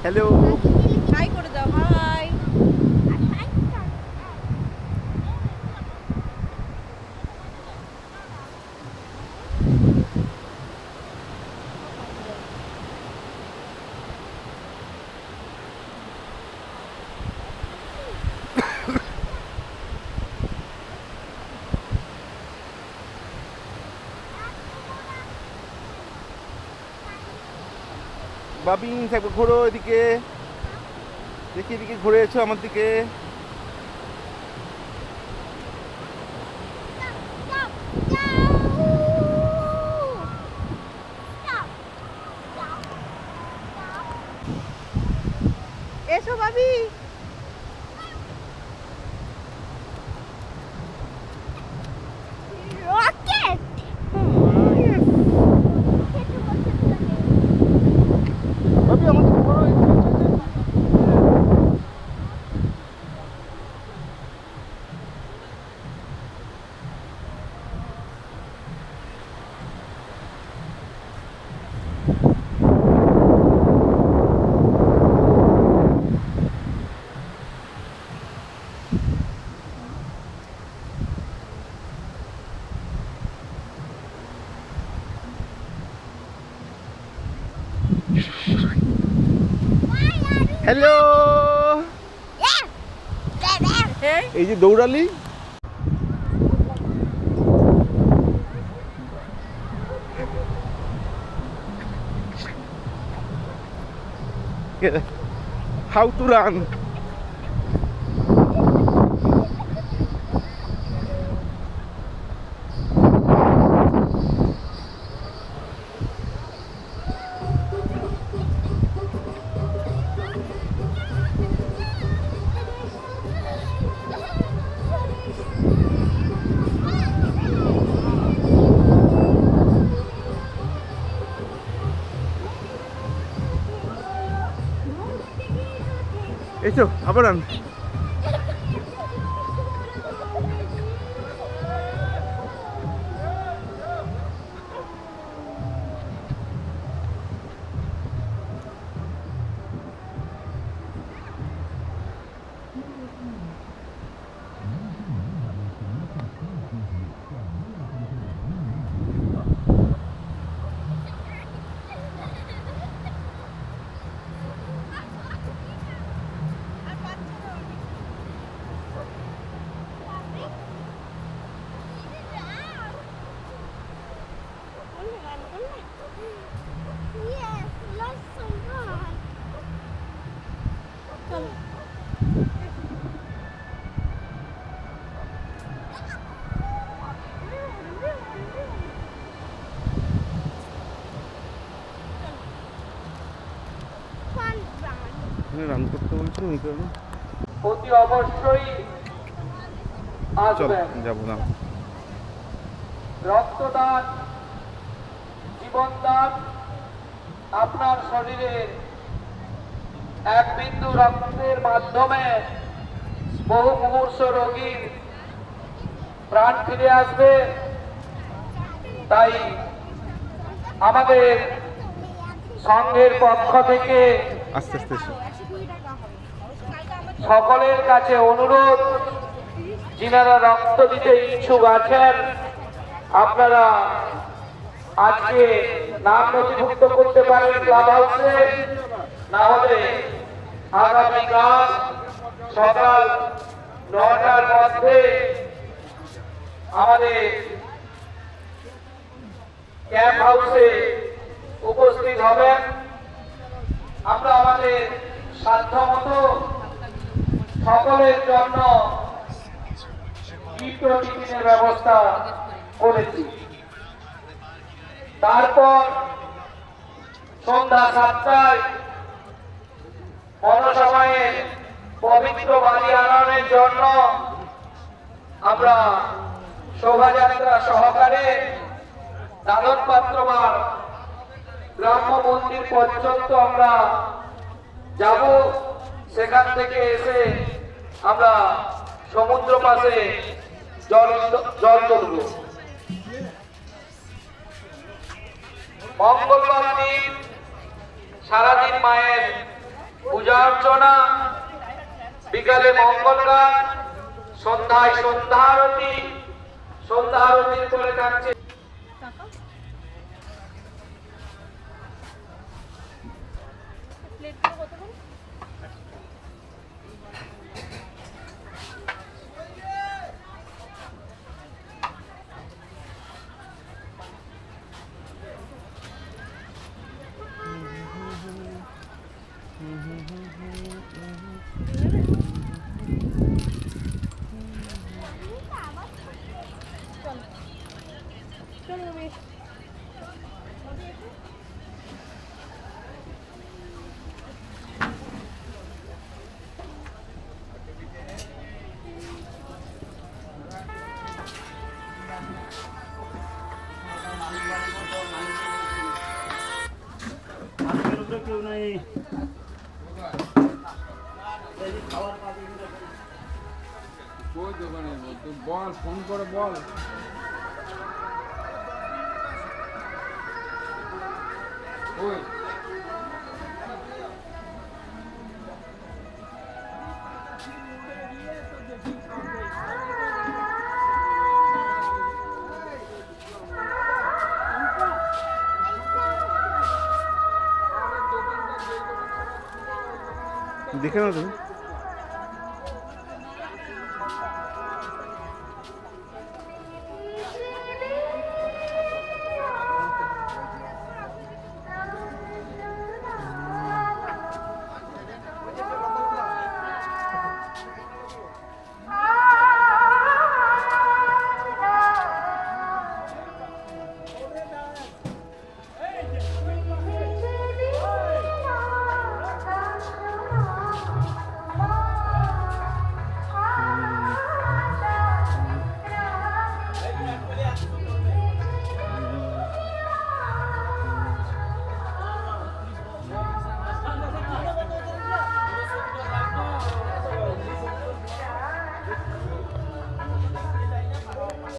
Hello, high করে দাও, high. বাবি একবার ঘোরো এদিকে, দেখি এদিকে ঘুরে এসো আমার দিকে। এসো ভাবি। রকেট বাবি আমার দিকে ঘোরো, হ্যালো। এই যে দৌড়ালি, হাউ টু রান। এসো আবার run. Yes, lots of fun. Fun run. Run করতে বলছো এই কারণে অতি অবশ্যই চল আসবেন। যাবো না। রক্তদান, জীবনদান, আপনার শরীরের এক বিন্দু রক্তের মাধ্যমে বহু মুমূর্ষ রোগীর প্রাণ ফিরে আসবে। তাই আমাদের সংঘের পক্ষ থেকে আস্তে আস্তে এসো। সকলের কাছে অনুরোধ, যিনারা রক্ত দিতে ইচ্ছুক আছেন আপনারা আজকে নাম নথিভুক্ত করতে পারেন ক্লাব হাউসে, না হলে আগামীকাল সকাল 9টার মধ্যে আমাদের ক্যাম্প হাউসে উপস্থিত হবেন। আমরা আমাদের সাধ্যমতো সকলের জন্য টিফিনের ব্যবস্থা করেছি। তারপর সন্ধ্যা 7টায় মনসমায়ের পবিত্র বাড়ি আনানোর জন্য আমরা শোভাযাত্রা সহকারে দাদন পাত্রবার গ্রাম্য মন্দির পর্যন্ত আমরা যাব। সেখান থেকে এসে আমরা সমুদ্র পাশে জল তুলব। মঙ্গলবার দিন সারাদিন মায়ের পূজা অর্চনা, বিকালে মঙ্গল গান, সন্ধ্যায় সন্ধ্যা আরতির পরে থাকছে প্লেটগুলো কত করে? চলো তুমি। কেউ নাই। ওই দোকানে বল, ফোন করে বল। ওই দেখে নাও তুমি।